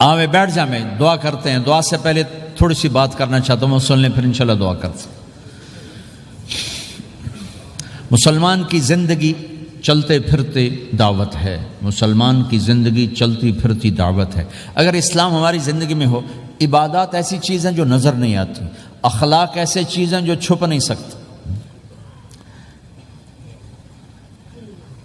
آوے بیٹھ جا، میں دعا کرتے ہیں. دعا سے پہلے تھوڑی سی بات کرنا چاہتا ہوں، سن لیں پھر انشاءاللہ دعا کرتے ہیں. مسلمان کی زندگی چلتے پھرتے دعوت ہے. مسلمان کی زندگی چلتی پھرتی دعوت ہے. اگر اسلام ہماری زندگی میں ہو، عبادات ایسی چیزیں جو نظر نہیں آتی، اخلاق ایسے چیزیں جو چھپ نہیں سکتی.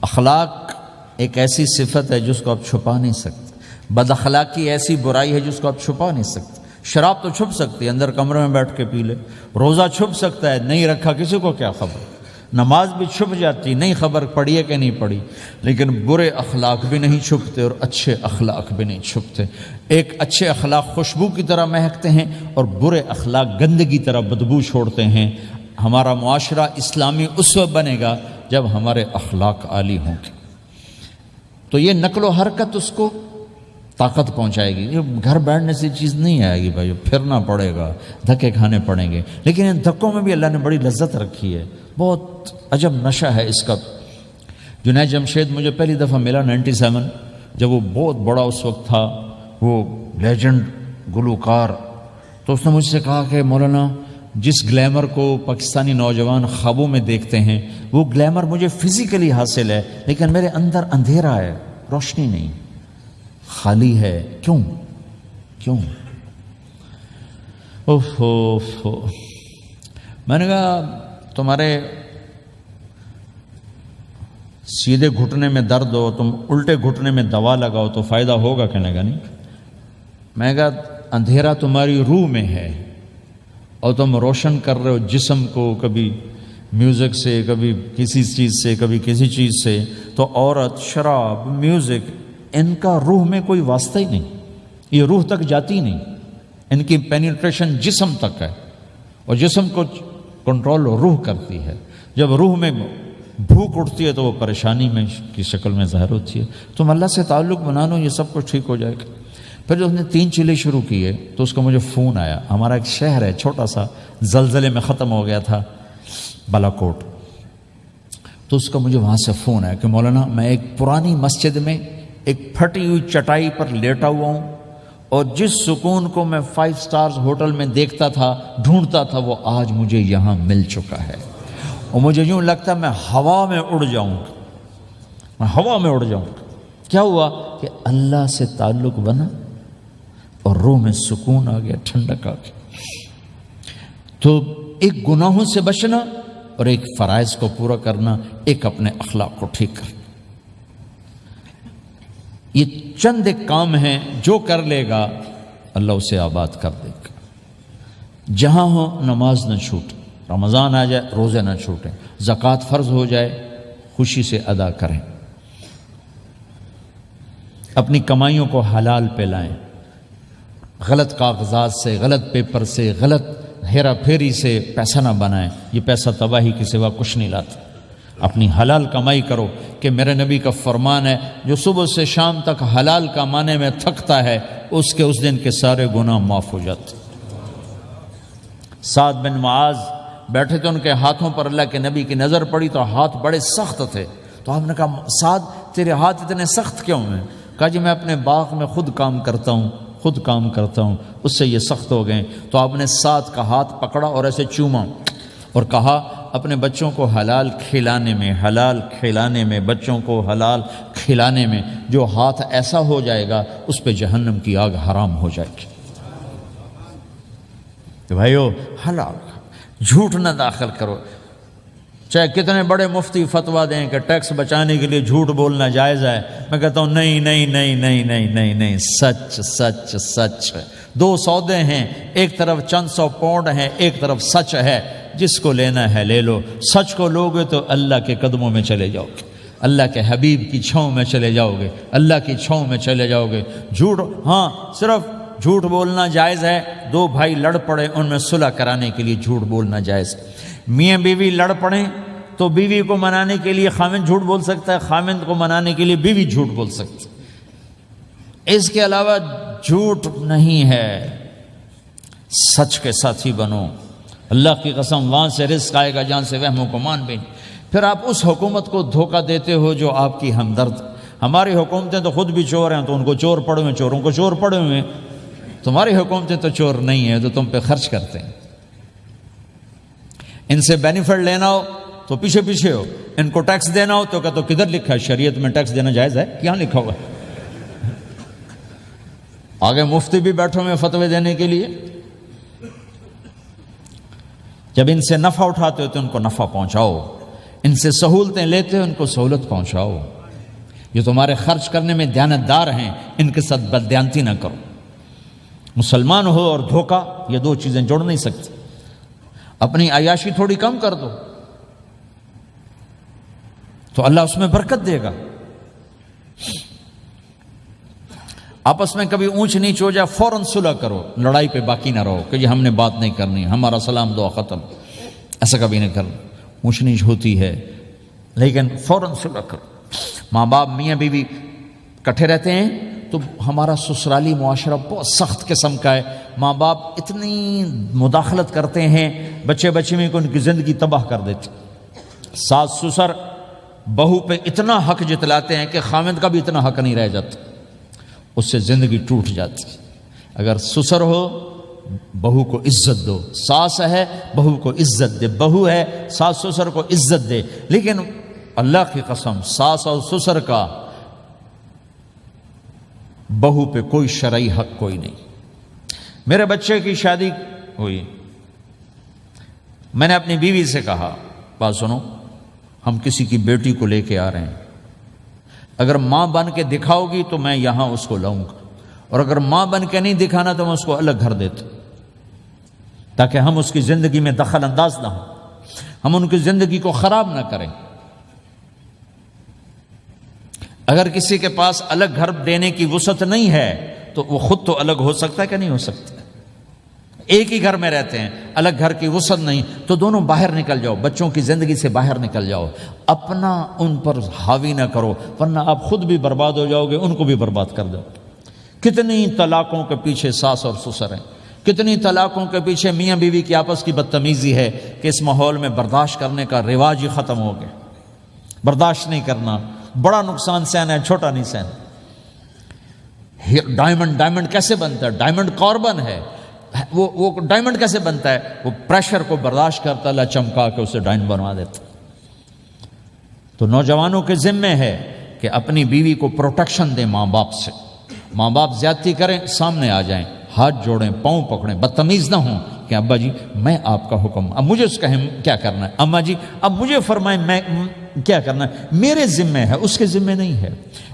اخلاق ایک ایسی صفت ہے جس کو آپ چھپا نہیں سکتے. بد اخلاقی ایسی برائی ہے جس کو آپ چھپا نہیں سکتے. شراب تو چھپ سکتی ہے، اندر کمرے میں بیٹھ کے پی لے. روزہ چھپ سکتا ہے، نہیں رکھا کسی کو کیا خبر. نماز بھی چھپ جاتی، نہیں خبر پڑھی ہے کہ نہیں پڑھی. لیکن برے اخلاق بھی نہیں چھپتے اور اچھے اخلاق بھی نہیں چھپتے. ایک اچھے اخلاق خوشبو کی طرح مہکتے ہیں اور برے اخلاق گندگی طرح بدبو چھوڑتے ہیں. ہمارا معاشرہ اسلامی اس وقت بنے گا جب ہمارے اخلاق عالی ہوں گے. تو یہ نقل و حرکت اس کو طاقت پہنچائے گی. یہ گھر بیٹھنے سے چیز نہیں آئے گی بھائی، پھرنا پڑے گا، دھکے کھانے پڑیں گے. لیکن ان دھکوں میں بھی اللہ نے بڑی لذت رکھی ہے. بہت عجب نشہ ہے اس کا. جنید جمشید مجھے پہلی دفعہ ملا 97، جب وہ بہت بڑا اس وقت تھا، وہ لیجنڈ گلوکار. تو اس نے مجھ سے کہا کہ مولانا، جس گلیمر کو پاکستانی نوجوان خوابوں میں دیکھتے ہیں وہ گلیمر مجھے فزیکلی حاصل ہے، لیکن میرے اندر اندھیرا ہے، روشنی نہیں، خالی ہے. کیوں؟ میں نے کہا تمہارے سیدھے گھٹنے میں درد ہو، تم الٹے گھٹنے میں دوا لگاؤ تو فائدہ ہوگا کہنے کا نہیں. میں کہا اندھیرا تمہاری روح میں ہے اور تم روشن کر رہے ہو جسم کو، کبھی میوزک سے، کبھی کسی چیز سے، کبھی کسی چیز سے. تو عورت، شراب، میوزک، ان کا روح میں کوئی واسطہ ہی نہیں. یہ روح تک جاتی نہیں. ان کی پینیٹریشن جسم تک ہے اور جسم کو کنٹرول روح کرتی ہے. جب روح میں بھوک اٹھتی ہے تو وہ پریشانی میں کی شکل میں ظاہر ہوتی ہے. تم اللہ سے تعلق بنا لو، یہ سب کچھ ٹھیک ہو جائے گا. پھر جب اس نے 3 چیلے شروع کیے تو اس کا مجھے فون آیا. ہمارا ایک شہر ہے چھوٹا سا، زلزلے میں ختم ہو گیا تھا، بالاکوٹ. تو اس کا مجھے وہاں سے فون آیا کہ مولانا میں ایک پرانی مسجد میں ایک پھٹی ہوئی چٹائی پر لیٹا ہوا ہوں اور جس سکون کو میں 5 سٹارز ہوٹل میں دیکھتا تھا، ڈھونڈتا تھا، وہ آج مجھے یہاں مل چکا ہے. اور مجھے یوں لگتا ہے میں ہوا میں اڑ جاؤں گا، میں ہوا میں اڑ جاؤں گا. کیا ہوا کہ اللہ سے تعلق بنا اور روح میں سکون آ گیا، ٹھنڈک آ گئی. تو ایک گناہوں سے بچنا اور ایک فرائض کو پورا کرنا، ایک اپنے اخلاق کو ٹھیک کرنا، یہ چند ایک کام ہیں جو کر لے گا اللہ اسے آباد کر دے گا. جہاں ہو نماز نہ چھوٹے، رمضان آ جائے روزے نہ چھوٹیں، زکوٰۃ فرض ہو جائے خوشی سے ادا کریں، اپنی کمائیوں کو حلال پہ لائیں، غلط کاغذات سے، غلط پیپر سے، غلط ہیرا پھیری سے پیسہ نہ بنائیں. یہ پیسہ تباہی کے سوا کچھ نہیں لاتا. اپنی حلال کمائی کرو کہ میرے نبی کا فرمان ہے جو صبح سے شام تک حلال کمانے میں تھکتا ہے اس کے اس دن کے سارے گناہ معاف ہو جاتے. سعد بن معاذ بیٹھے تھے، ان کے ہاتھوں پر اللہ کے نبی کی نظر پڑی تو ہاتھ بڑے سخت تھے. تو آپ نے کہا سعد تیرے ہاتھ اتنے سخت کیوں ہیں؟ کہا جی میں اپنے باغ میں خود کام کرتا ہوں، اس سے یہ سخت ہو گئے. تو آپ نے سعد کا ہاتھ پکڑا اور ایسے چوما اور کہا اپنے بچوں کو حلال کھلانے میں بچوں کو حلال کھلانے میں جو ہاتھ ایسا ہو جائے گا اس پہ جہنم کی آگ حرام ہو جائے گی. کہ بھائیو حلال جھوٹ نہ داخل کرو. چاہے کتنے بڑے مفتی فتویٰ دیں کہ ٹیکس بچانے کے لیے جھوٹ بولنا جائز ہے، میں کہتا ہوں نہیں، سچ. 2 سودے ہیں، ایک طرف چند 100 پاؤنڈ ہیں، ایک طرف سچ ہے. جس کو لینا ہے لے لو. سچ کو لوگے تو اللہ کے قدموں میں چلے جاؤ گے، اللہ کے حبیب کی چھاؤں میں چلے جاؤ گے، اللہ کی چھاؤں میں چلے جاؤ گے. جھوٹ، ہاں صرف جھوٹ بولنا جائز ہے. 2 بھائی لڑ پڑے، ان میں صلح کرانے کے لیے جھوٹ بولنا جائز ہے. میاں بیوی لڑ پڑیں تو بیوی کو منانے کے لیے خاوند جھوٹ بول سکتا ہے، خاوند کو منانے کے لیے بیوی جھوٹ بول سکتی. اس کے علاوہ جھوٹ نہیں ہے. سچ کے ساتھی بنو. اللہ کی قسم وہاں سے رزق آئے گا جہاں سے وہم و گمان بھی نہیں. پھر آپ اس حکومت کو دھوکہ دیتے ہو جو آپ کی ہمدرد. ہماری حکومتیں تو خود بھی چور ہیں، تو ان کو چور پڑے ہوئے، چوروں کو چور پڑے ہوئے ہیں۔ تمہاری حکومتیں تو چور نہیں ہیں، تو تم پہ خرچ کرتے ہیں۔ ان سے بینیفٹ لینا ہو تو پیچھے پیچھے ہو، ان کو ٹیکس دینا ہو تو کدھر لکھا ہے شریعت میں ٹیکس دینا جائز ہے؟ کیا لکھا ہوا؟ آگے مفتی بھی بیٹھو میں فتوے دینے کے لیے۔ جب ان سے نفع اٹھاتے ہو تو ان کو نفع پہنچاؤ، ان سے سہولتیں لیتے ہو ان کو سہولت پہنچاؤ۔ یہ تمہارے خرچ کرنے میں دیانتدار ہیں، ان کے ساتھ بددیانتی نہ کرو۔ مسلمان ہو اور دھوکہ، یہ دو چیزیں جوڑ نہیں سکتی۔ اپنی عیاشی تھوڑی کم کر دو تو اللہ اس میں برکت دے گا۔ آپس میں کبھی اونچ نیچ ہو جائے فوراً صلح کرو، لڑائی پہ باقی نہ رہو کہ یہ ہم نے بات نہیں کرنی، ہمارا سلام دعا ختم، ایسا کبھی نہیں کرنا۔ اونچ نیچ ہوتی ہے لیکن فوراً صلح کرو۔ ماں باپ میاں بیوی کٹھے رہتے ہیں تو ہمارا سسرالی معاشرہ بہت سخت قسم کا ہے۔ ماں باپ اتنی مداخلت کرتے ہیں بچے میں کہ ان کی زندگی تباہ کر دیتے۔ ساس سسر بہو پہ اتنا حق جتلاتے ہیں کہ خامد کا بھی اتنا حق نہیں رہ جاتا، اس سے زندگی ٹوٹ جاتی۔ اگر سسر ہو بہو کو عزت دو، ساس ہے بہو کو عزت دے، بہو ہے ساس سسر کو عزت دے۔ لیکن اللہ کی قسم ساس اور سسر کا بہو پہ کوئی شرعی حق کوئی نہیں۔ میرے بچے کی شادی ہوئی، میں نے اپنی بیوی سے کہا بات سنو، ہم کسی کی بیٹی کو لے کے آ رہے ہیں، اگر ماں بن کے دکھاؤ گی تو میں یہاں اس کو لاؤں گا، اور اگر ماں بن کے نہیں دکھانا تو میں اس کو الگ گھر دیتا ہوں، تاکہ ہم اس کی زندگی میں دخل انداز نہ ہوں، ہم ان کی زندگی کو خراب نہ کریں۔ اگر کسی کے پاس الگ گھر دینے کی وسعت نہیں ہے تو وہ خود تو الگ ہو سکتا ہے کہ نہیں ہو سکتا؟ ایک ہی گھر میں رہتے ہیں، الگ گھر کی وسعت نہیں، تو دونوں باہر نکل جاؤ، بچوں کی زندگی سے باہر نکل جاؤ، اپنا ان پر حاوی نہ کرو، ورنہ آپ خود بھی برباد ہو جاؤ گے، ان کو بھی برباد کر دو۔ کتنی طلاقوں کے پیچھے ساس اور سسر ہیں، کتنی طلاقوں کے پیچھے میاں بیوی کی آپس کی بدتمیزی ہے کہ اس ماحول میں برداشت کرنے کا رواج ہی ختم ہو گیا۔ برداشت نہیں کرنا، بڑا نقصان سہنا ہے، چھوٹا نہیں سہنا۔ ڈائمنڈ کیسے بنتا ہے؟ ڈائمنڈ کاربن ہے، وہ ڈائمنڈ کیسے بنتا ہے؟ وہ پریشر کو برداشت کرتا، اللہ چمکا کے اسے ڈائمنڈ بنوا دیتا۔ تو نوجوانوں کے ذمے ہے کہ اپنی بیوی کو پروٹیکشن دیں ماں باپ سے۔ ماں باپ زیادتی کریں سامنے آ جائیں، ہاتھ جوڑیں، پاؤں پکڑیں، بدتمیز نہ ہوں کہ ابا جی میں آپ کا حکم، اب مجھے اس کا کیا کرنا ہے، اماں جی اب مجھے فرمائیں میں کیا کرنا ہے، میرے ذمہ ہے، اس کے ذمہ نہیں ہے۔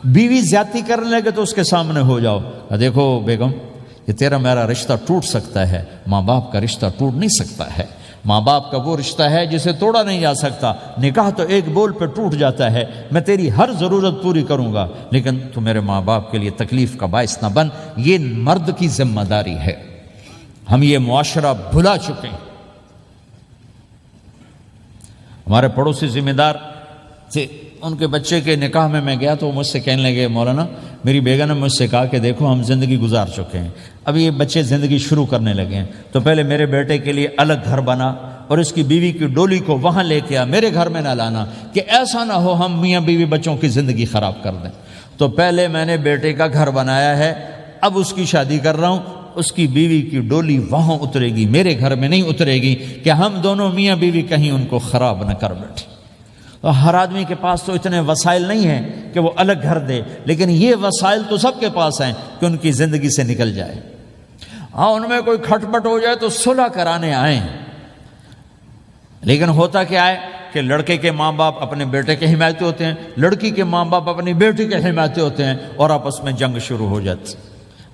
بیوی زیادتی کرنے لگے تو اس کے سامنے ہو جاؤ، دیکھو بیگم یہ تیرا میرا رشتہ ٹوٹ سکتا ہے، ماں باپ کا رشتہ ٹوٹ نہیں سکتا ہے۔ ماں باپ کا وہ رشتہ ہے جسے توڑا نہیں جا سکتا، نکاح تو ایک بول پہ ٹوٹ جاتا ہے، میں تیری ہر ضرورت پوری کروں گا لیکن تو میرے ماں باپ کے لیے تکلیف کا باعث نہ بن۔ یہ مرد کی ذمہ داری ہے، ہم یہ معاشرہ بھلا چکے ہیں۔ ہمارے پڑوسی ذمہ دار تھے، ان کے بچے کے نکاح میں گیا تو وہ مجھ سے کہنے لگے مولانا میری بیگم نے مجھ سے کہا کہ دیکھو ہم زندگی گزار چکے ہیں، اب یہ بچے زندگی شروع کرنے لگے ہیں، تو پہلے میرے بیٹے کے لیے الگ گھر بنا اور اس کی بیوی کی ڈولی کو وہاں لے کے آ، میرے گھر میں نہ لانا کہ ایسا نہ ہو ہم میاں بیوی بچوں کی زندگی خراب کر دیں۔ تو پہلے میں نے بیٹے کا گھر بنایا ہے، اب اس کی شادی کر رہا ہوں، اس کی بیوی کی ڈولی وہاں اترے گی، میرے گھر میں نہیں اترے گی کہ ہم دونوں میاں بیوی کہیں ان کو خراب نہ کر بیٹھے۔ ہر آدمی کے پاس تو اتنے وسائل نہیں ہیں کہ وہ الگ گھر دے، لیکن یہ وسائل تو سب کے پاس ہیں کہ ان کی زندگی سے نکل جائے۔ ہاں ان میں کوئی کھٹ پٹ ہو جائے تو صلح کرانے آئیں، لیکن ہوتا کیا ہے کہ لڑکے کے ماں باپ اپنے بیٹے کے حمایتی ہوتے ہیں، لڑکی کے ماں باپ اپنی بیٹی کے حمایتی ہوتے ہیں اور آپس میں جنگ شروع ہو جاتی،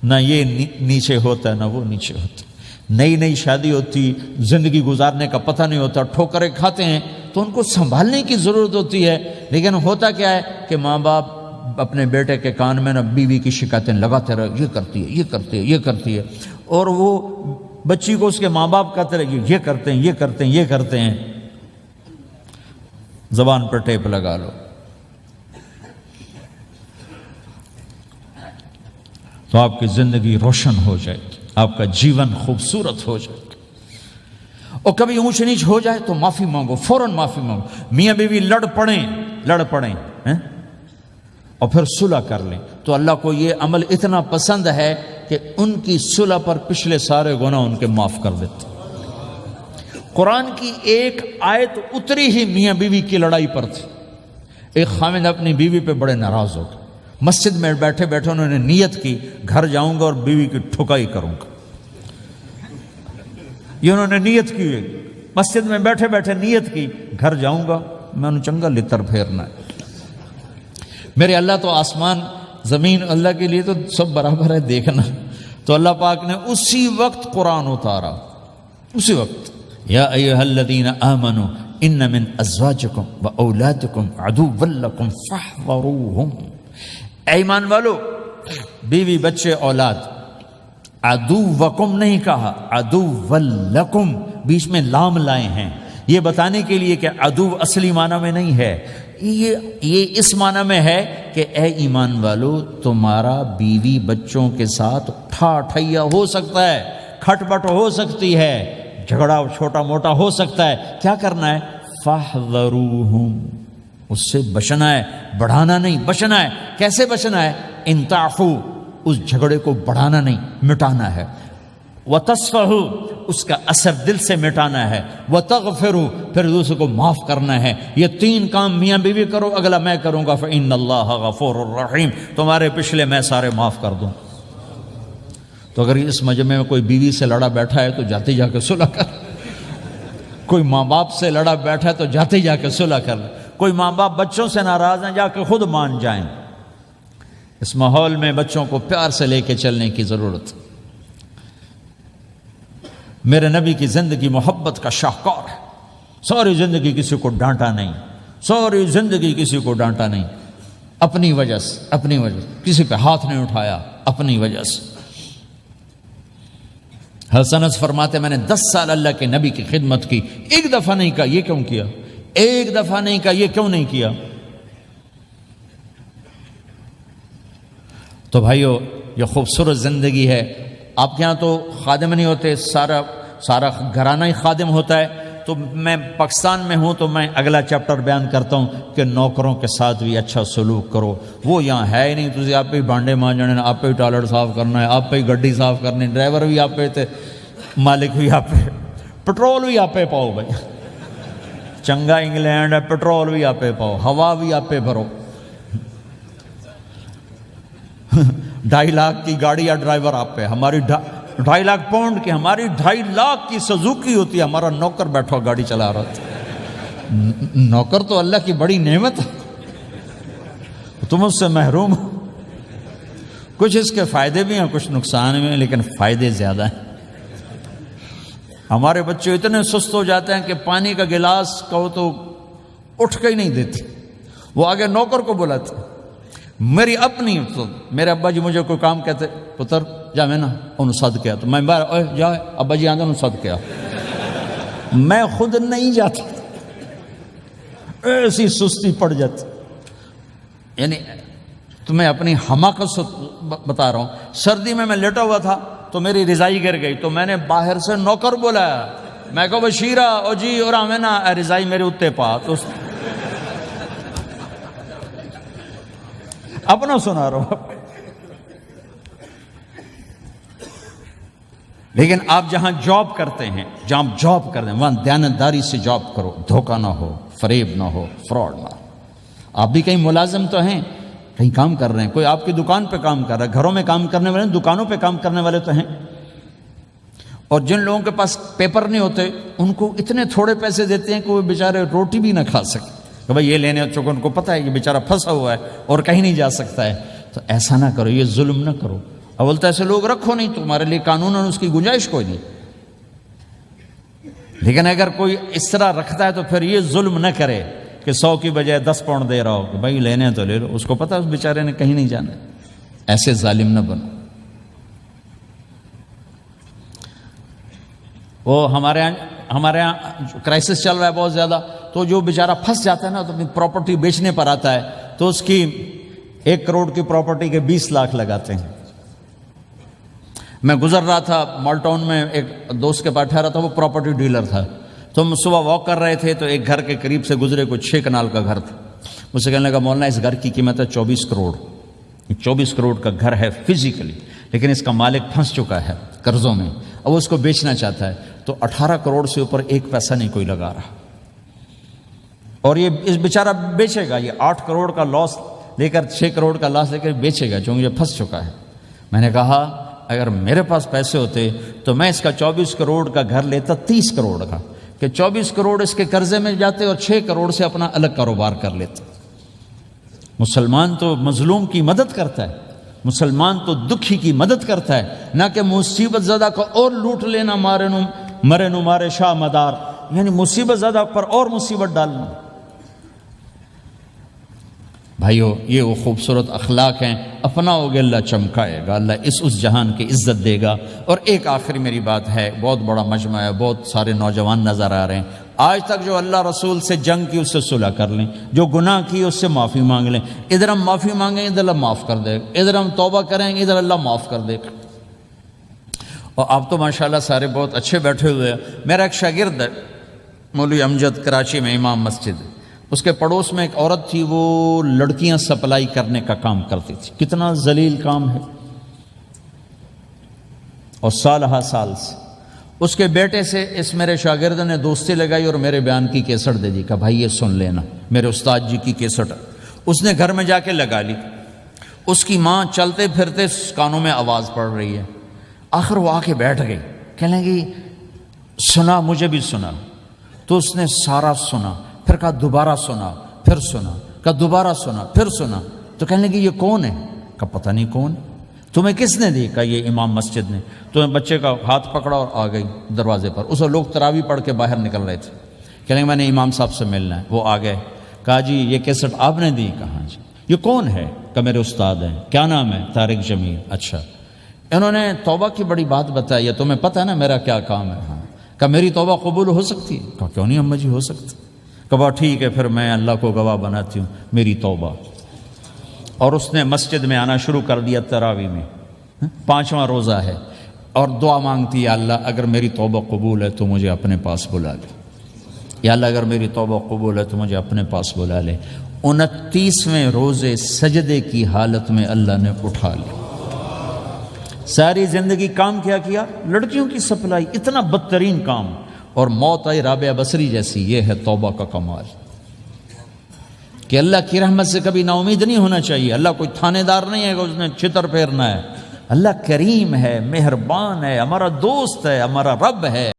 نہ یہ نیچے ہوتا ہے نہ وہ نیچے ہوتا ہے۔ نئی شادی ہوتی، زندگی گزارنے کا پتہ نہیں ہوتا، ٹھوکریں کھاتے ہیں تو ان کو سنبھالنے کی ضرورت ہوتی ہے، لیکن ہوتا کیا ہے کہ ماں باپ اپنے بیٹے کے کان میں نہ بیوی کی شکایتیں لگاتے رہے، یہ کرتی ہے یہ کرتی ہے یہ کرتی ہے، اور وہ بچی کو اس کے ماں باپ کہتے رہے یہ کرتے ہیں یہ کرتے ہیں یہ کرتے ہیں۔ زبان پر ٹیپ لگا لو تو آپ کی زندگی روشن ہو جائے گی، آپ کا جیون خوبصورت ہو جائے گا۔ اور کبھی اونچ نیچ ہو جائے تو معافی مانگو، فوراً معافی مانگو۔ میاں بیوی لڑ پڑیں اور پھر صلح کر لیں، تو اللہ کو یہ عمل اتنا پسند ہے کہ ان کی صلح پر پچھلے سارے گناہ ان کے معاف کر دیتے۔ قرآن کی ایک آیت اتری ہی میاں بیوی کی لڑائی پر تھی۔ ایک خاوند اپنی بیوی پہ بڑے ناراض ہو گئے، مسجد میں بیٹھے بیٹھے انہوں نے نیت کی گھر جاؤں گا اور بیوی کی ٹھکائی کروں گا۔ یہ انہوں نے نیت کی ہوئی، مسجد میں بیٹھے بیٹھے نیت کی گھر جاؤں گا میں انہوں چنگا لتر پھیرنا ہے۔ میرے اللہ تو آسمان زمین اللہ کے لیے تو سب برابر ہے دیکھنا۔ تو اللہ پاک نے اسی وقت قرآن اتارا، اسی وقت، یا ایھا الذین آمنوا ان من ازواجکم و اولادکم عدوا لکم فاحذروہم۔ اے ایمان والو، بیوی بچے اولاد، عدوکم نہیں کہا، عدوا لکم، بیچ میں لام لائے ہیں یہ بتانے کے لیے کہ عدو اصلی معنی میں نہیں ہے، یہ اس معنی میں ہے کہ اے ایمان والو تمہارا بیوی بچوں کے ساتھ ٹھائیا ہو سکتا ہے، کھٹ پٹ ہو سکتی ہے، جھگڑا چھوٹا موٹا ہو سکتا ہے، کیا کرنا ہے؟ فاحذروہم، اس سے بچنا ہے، بڑھانا نہیں، بچنا ہے۔ کیسے بچنا ہے؟ ان تعفو، اس جھگڑے کو بڑھانا نہیں، مٹانا ہے، وتصفحوا، اس کا اثر دل سے مٹانا ہے، وتغفروا، پھر دوسرے کو معاف کرنا ہے۔ یہ تین کام میاں بیوی کرو، اگلا میں کروں گا، فإن اللہ غفور الرحیم، تمہارے پچھلے میں سارے معاف کر دوں۔ تو اگر اس مجمع میں کوئی بیوی سے لڑا بیٹھا ہے تو جاتے جا کے صلح کر، کوئی ماں باپ سے لڑا بیٹھا ہے تو جاتے جا کے صلح کر، کوئی ماں باپ بچوں سے ناراض ہیں جا کے خود مان جائیں۔ اس ماحول میں بچوں کو پیار سے لے کے چلنے کی ضرورت۔ میرے نبی کی زندگی محبت کا شاہکار ہے، ساری زندگی کسی کو ڈانٹا نہیں، ساری زندگی کسی کو ڈانٹا نہیں، اپنی وجہ سے، اپنی وجہ سے کسی پہ ہاتھ نہیں اٹھایا، اپنی وجہ سے۔ حسن فرماتے میں نے 10 سال اللہ کے نبی کی خدمت کی، ایک دفعہ نہیں کہا یہ کیوں کیا، ایک دفعہ نہیں کہا یہ کیوں نہیں کیا۔ تو بھائیو یہ خوبصورت زندگی ہے۔ آپ کے ہاں تو خادم نہیں ہوتے، سارا گھرانہ ہی خادم ہوتا ہے۔ تو میں پاکستان میں ہوں تو میں اگلا چیپٹر بیان کرتا ہوں کہ نوکروں کے ساتھ بھی اچھا سلوک کرو۔ وہ یہاں ہے ہی نہیں، تو آپ پہ ہی بانڈے مانجنے، آپ پہ ہی ٹوائلٹ صاف کرنا ہے، آپ پہ ہی گڈی صاف کرنی، ڈرائیور بھی آپ پہ تھے، مالک بھی آپ پہ، پٹرول بھی آپ پہ پاؤ بھائی، چنگا انگلینڈ ہے، پٹرول بھی آپ پہ پاؤ، ہوا بھی آپ پہ بھرو۔ 2.5 لاکھ کی گاڑی یا ڈرائیور آپ پہ، ہماری 2.5 لاکھ پاؤنڈ کی، ہماری 2.5 لاکھ کی سزوکی ہوتی ہے، ہمارا نوکر بیٹھا گاڑی چلا رہا تھا۔ نوکر تو اللہ کی بڑی نعمت ہے، تم اس سے محروم ہو۔ کچھ اس کے فائدے بھی ہیں، کچھ نقصان بھی ہیں، لیکن فائدے زیادہ ہیں۔ ہمارے بچے اتنے سست ہو جاتے ہیں کہ پانی کا گلاس کہو تو اٹھ کے ہی نہیں دیتے، وہ آگے نوکر کو بلاتے۔ میری اپنی میرے ابا جی مجھے کوئی کام کہتے، پتر جا میں نا انہوں صد کیا، تو میں باہر جا ابا جی آندھا انہوں صد کیا، میں خود نہیں جاتا، ایسی سستی پڑ جاتی۔ یعنی تمہیں اپنی حماقت سے بتا رہا ہوں۔ سردی میں لیٹا ہوا تھا تو میری رضائی گر گئی، تو میں نے باہر سے نوکر بولایا، میں کہا بشیرہ او جی اور آمینا رضائی میرے اتے پا، تو اپنا سنا رہا ہوں۔ لیکن آپ جہاں جاب کرتے ہیں، جہاں جاب کرتے ہیں وہاں دیانتداری سے جاب کرو، دھوکہ نہ ہو، فریب نہ ہو، فراڈ نہ ہو۔ آپ بھی کہیں ملازم تو ہیں، کہیں کام کر رہے ہیں، کوئی آپ کی دکان پہ کام کر رہا ہے، گھروں میں کام کرنے والے، دکانوں پہ کام کرنے والے تو ہیں۔ اور جن لوگوں کے پاس پیپر نہیں ہوتے ان کو اتنے تھوڑے پیسے دیتے ہیں کہ وہ بیچارے روٹی بھی نہ کھا سکے، کہ بھائی یہ لینے، چونکہ ان کو پتہ ہے یہ بیچارہ پھنسا ہوا ہے اور کہیں نہیں جا سکتا ہے۔ تو ایسا نہ کرو، یہ ظلم نہ کرو۔ اول تو ایسے لوگ رکھو نہیں، تمہارے لیے قانون اس کی گنجائش کوئی نہیں۔ لیکن اگر کوئی اس طرح رکھتا ہے تو پھر یہ ظلم نہ کرے کہ 100 کی بجائے 10 پاؤنڈ دے رہا ہو، کہ بھائی لینے تو لے لو، اس کو پتہ ہے اس بیچارے نے کہیں نہیں جانا۔ ایسے ظالم نہ بنو۔ وہ ہمارے ہاں کرائسس چل رہا ہے بہت زیادہ، تو جو بیچارہ پھنس جاتا ہے نا تو اپنی پراپرٹی بیچنے پر آتا ہے، تو اس کی 1 کروڑ کی پراپرٹی کے 20 لاکھ لگاتے ہیں۔ میں گزر رہا تھا مال ٹاؤن میں، ایک دوست کے پاس ٹھہرا تھا، وہ پراپرٹی ڈیلر تھا۔ تو ہم صبح واک کر رہے تھے تو ایک گھر کے قریب سے گزرے، کوئی 6 کنال کا گھر تھا۔ مجھ سے کہنے لگا مولانا اس گھر کی قیمت ہے 24 کروڑ، 24 کروڑ کا گھر ہے فزیکلی، لیکن اس کا مالک پھنس چکا ہے قرضوں میں، اب وہ اس کو بیچنا چاہتا ہے، تو 18 کروڑ سے اوپر ایک پیسہ نہیں کوئی لگا رہا، اور یہ اس بیچارہ بیچے گا، یہ 8 کروڑ کا لاس لے کر 6 کروڑ کا لاس لے کر بیچے گا چونکہ یہ پھنس چکا ہے۔ میں نے کہا اگر میرے پاس پیسے ہوتے تو میں اس کا 24 کروڑ کا گھر لیتا 30 کروڑ کا، کہ 24 کروڑ اس کے قرضے میں جاتے اور 6 کروڑ سے اپنا الگ کاروبار کر لیتے۔ مسلمان تو مظلوم کی مدد کرتا ہے، مسلمان تو دکھی کی مدد کرتا ہے، نہ کہ مصیبت زدہ کو اور لوٹ لینا، مرے نو مارے شاہ مدار، یعنی مصیبت زدہ پر اور مصیبت ڈالنا۔ بھائیو یہ وہ خوبصورت اخلاق ہیں، اپناؤ گے اللہ چمکائے گا، اللہ اس جہان کی عزت دے گا۔ اور ایک آخری میری بات ہے، بہت بڑا مجمع ہے، بہت سارے نوجوان نظر آ رہے ہیں، آج تک جو اللہ رسول سے جنگ کی اس سے صلح کر لیں، جو گناہ کی اس سے معافی مانگ لیں، ادھر ہم معافی مانگیں ادھر اللہ معاف کر دے گا، ادھر ہم توبہ کریں ادھر اللہ معاف کر دے گا۔ اور آپ تو ماشاءاللہ سارے بہت اچھے بیٹھے ہوئے ہیں۔ میرا ایک شاگرد ہے مولوی امجد، کراچی میں امام مسجد، اس کے پڑوس میں ایک عورت تھی، وہ لڑکیاں سپلائی کرنے کا کام کرتی تھی، کتنا ذلیل کام ہے، اور سال ہا سال سے اس کے بیٹے سے اس میرے شاگرد نے دوستی لگائی اور میرے بیان کی کیسٹ دے دی کہ بھائی یہ سن لینا، میرے استاد جی کی کیسٹ۔ اس نے گھر میں جا کے لگا لی، اس کی ماں چلتے پھرتے کانوں میں آواز پڑ رہی ہے، آخر وہ آ کے بیٹھ گئی، کہنے لگی سنا، مجھے بھی سنا۔ تو اس نے سارا سنا، پھر کہا دوبارہ سنا، پھر سنا، کہا دوبارہ سنا، پھر سنا۔ تو کہنے لگی یہ کون ہے؟ کہا پتہ نہیں کون، تمہیں کس نے دی؟ کہا یہ امام مسجد نے۔ تو بچے کا ہاتھ پکڑا اور آ گئی دروازے پر، اس لوگ تراویح پڑھ کے باہر نکل رہے تھے، کہنے لگے میں نے امام صاحب سے ملنا ہے۔ وہ آ گئے، کہا جی یہ کیسٹ آپ نے دی؟ کہا جی۔ یہ کون ہے؟ کہا میرے استاد ہیں۔ کیا نام ہے؟ طارق جمیل۔ اچھا، انہوں نے توبہ کی بڑی بات بتائی ہے، تمہیں پتہ ہے نا میرا کیا کام ہے؟ ہاں۔ کہا میری توبہ قبول ہو سکتی ہے؟ کہا کیوں نہیں اماں جی، ہو سکتی۔ کہا ٹھیک ہے، پھر میں اللہ کو گواہ بناتی ہوں، میری توبہ۔ اور اس نے مسجد میں آنا شروع کر دیا تراویح میں، 5واں روزہ ہے، اور دعا مانگتی ہے اللہ اگر میری توبہ قبول ہے تو مجھے اپنے پاس بلا لے، یا اللہ اگر میری توبہ قبول ہے تو مجھے اپنے پاس بلا لے۔ 29ویں روزے سجدے کی حالت میں اللہ نے اٹھا لیا۔ ساری زندگی کام کیا؟ لڑکیوں کی سپلائی، اتنا بدترین کام، اور موت آئی رابعہ بصری جیسی۔ یہ ہے توبہ کا کمال، کہ اللہ کی رحمت سے کبھی نا امید نہیں ہونا چاہیے۔ اللہ کوئی تھانے دار نہیں ہے کہ اس نے چھتر پھیرنا ہے، اللہ کریم ہے، مہربان ہے، ہمارا دوست ہے، ہمارا رب ہے۔